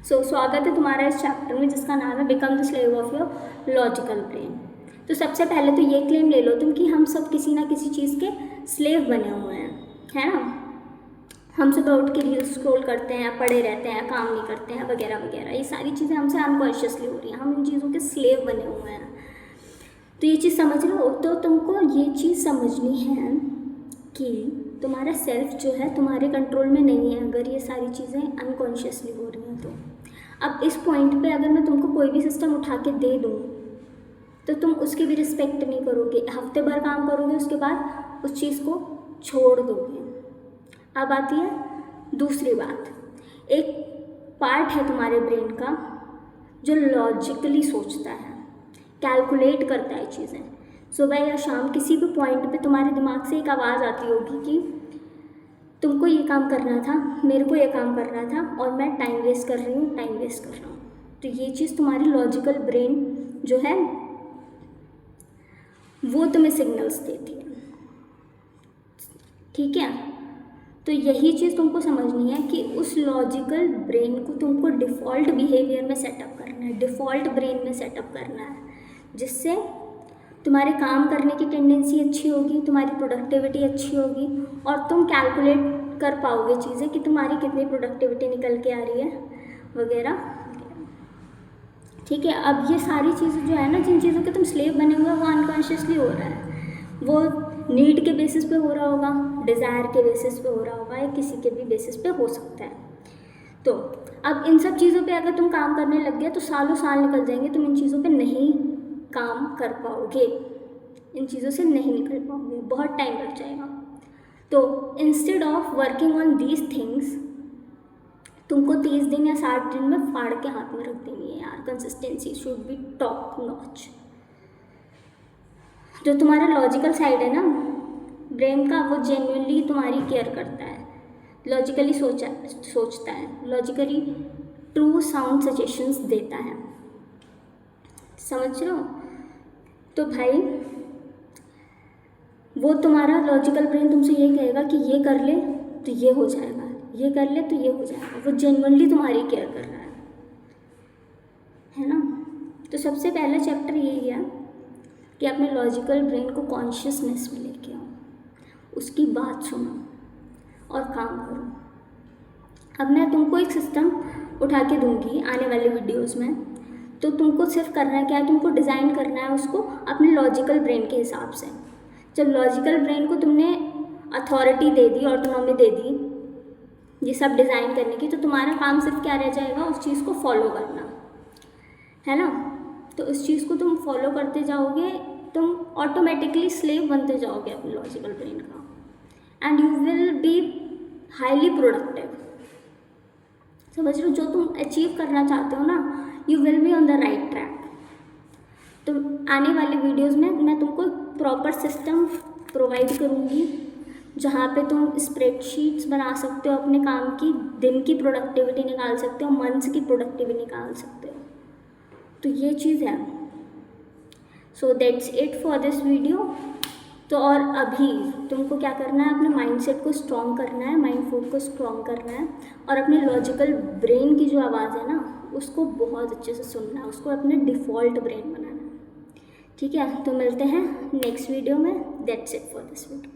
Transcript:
स्वागत है तुम्हारा इस चैप्टर में जिसका नाम है become the slave of your logical brain. तो सबसे पहले तो ये क्लेम ले लो तुम कि हम सब किसी ना किसी चीज़ के स्लेव बने हुए हैं, है ना। हम सुबह उठ के रील्स स्क्रॉल करते हैं, पड़े रहते हैं, काम नहीं करते हैं, वगैरह वगैरह। ये सारी चीज़ें हमसे अनकॉन्शियसली हो रही हैं, हम इन चीज़ों के स्लेव बने हुए हैं। तो ये चीज़ समझ लो। तो तुमको ये चीज़ समझनी है कि तुम्हारा सेल्फ जो है तुम्हारे कंट्रोल में नहीं है अगर ये सारी चीज़ें अनकॉन्शियसली हो रही हैं। तो अब इस पॉइंट पे अगर मैं तुमको कोई भी सिस्टम उठा के दे दूँ तो तुम उसकी भी रिस्पेक्ट नहीं करोगे, हफ्ते भर काम करोगे, उसके बाद उस चीज़ को छोड़ दोगे। अब आती है दूसरी बात। एक पार्ट है तुम्हारे ब्रेन का जो लॉजिकली सोचता है, कैलकुलेट करता है चीज़ें। सुबह या शाम किसी भी पॉइंट पे तुम्हारे दिमाग से एक आवाज़ आती होगी कि तुमको ये काम करना था, मेरे को ये काम करना था और मैं टाइम वेस्ट कर रही हूँ, टाइम वेस्ट कर रहा हूँ। तो ये चीज़ तुम्हारी लॉजिकल ब्रेन जो है वो तुम्हें सिग्नल्स देती है, ठीक है। तो यही चीज़ तुमको समझनी है कि उस लॉजिकल ब्रेन को तुमको डिफ़ॉल्ट बिहेवियर में सेटअप करना है, डिफ़ॉल्ट ब्रेन में सेटअप करना है, जिससे तुम्हारे काम करने की टेंडेंसी अच्छी होगी, तुम्हारी प्रोडक्टिविटी अच्छी होगी और तुम कैलकुलेट कर पाओगे चीज़ें कि तुम्हारी कितनी प्रोडक्टिविटी निकल के आ रही है वगैरह, ठीक है। अब ये सारी चीज़ें जो है ना, जिन चीज़ों के तुम स्लेव बने हुए हैं वो अनकॉन्शियसली हो रहा है। वो नीड के बेसिस पे हो रहा होगा, डिज़ायर के बेसिस पे हो रहा होगा, या किसी के भी बेसिस पे हो सकता है। तो अब इन सब चीज़ों पे अगर तुम काम करने लग गए तो सालों साल निकल जाएंगे, तुम इन चीज़ों पे नहीं काम कर पाओगे, इन चीज़ों से नहीं निकल पाओगे, बहुत टाइम लग जाएगा। तो instead of working on these things तुमको 30 दिन या 60 दिन में फाड़ के हाथ में रख देनी है यार। Consistency should be top notch. जो तुम्हारा लॉजिकल साइड है ना ब्रेन का, वो जेन्युइनली तुम्हारी केयर करता है, लॉजिकली सोचता है, लॉजिकली ट्रू साउंड सजेशंस देता है, समझ रहे हो। तो भाई वो तुम्हारा लॉजिकल ब्रेन तुमसे ये कहेगा कि ये कर ले तो ये हो जाएगा, ये कर ले तो ये हो जाएगा। वो जेन्युइनली तुम्हारी केयर कर रहा है ना। तो सबसे पहला चैप्टर यही है कि अपने लॉजिकल ब्रेन को कॉन्शियसनेस में लेके आओ, उसकी बात सुनो और काम करो। अब मैं तुमको एक सिस्टम उठा के दूंगी आने वाले वीडियोस में, तो तुमको सिर्फ करना है क्या है, तुमको डिज़ाइन करना है उसको अपने लॉजिकल ब्रेन के हिसाब से। जब लॉजिकल ब्रेन को तुमने अथॉरिटी दे दी, ऑटोनॉमी दे दी ये सब डिज़ाइन करने की, तो तुम्हारा काम सिर्फ क्या रह जाएगा, उस चीज़ को फॉलो करना, है ना। तो उस चीज़ को तुम फॉलो करते जाओगे, तुम ऑटोमेटिकली स्लेव बनते जाओगे अपने लॉजिकल ब्रेन का, and you will be highly productive. समझ लो, जो तुम अचीव करना चाहते हो ना, you will be on the right track. तो आने वाली वीडियोज़ में मैं तुमको प्रॉपर सिस्टम प्रोवाइड करूँगी जहाँ पे तुम स्प्रेडशीट्स बना सकते हो, अपने काम की दिन की प्रोडक्टिविटी निकाल सकते हो, मंथ्स की प्रोडक्टिविटी निकाल सकते हो। तो ये चीज़ है। So that's it for this video. तो और अभी तुमको क्या करना है, अपने माइंडसेट को स्ट्रॉन्ग करना है, माइंड फोक को स्ट्रॉन्ग करना है और अपने लॉजिकल ब्रेन की जो आवाज़ है ना उसको बहुत अच्छे से सुनना है, उसको अपने डिफ़ॉल्ट ब्रेन बनाना है, ठीक है। तो मिलते हैं नेक्स्ट वीडियो में। That's it for this video.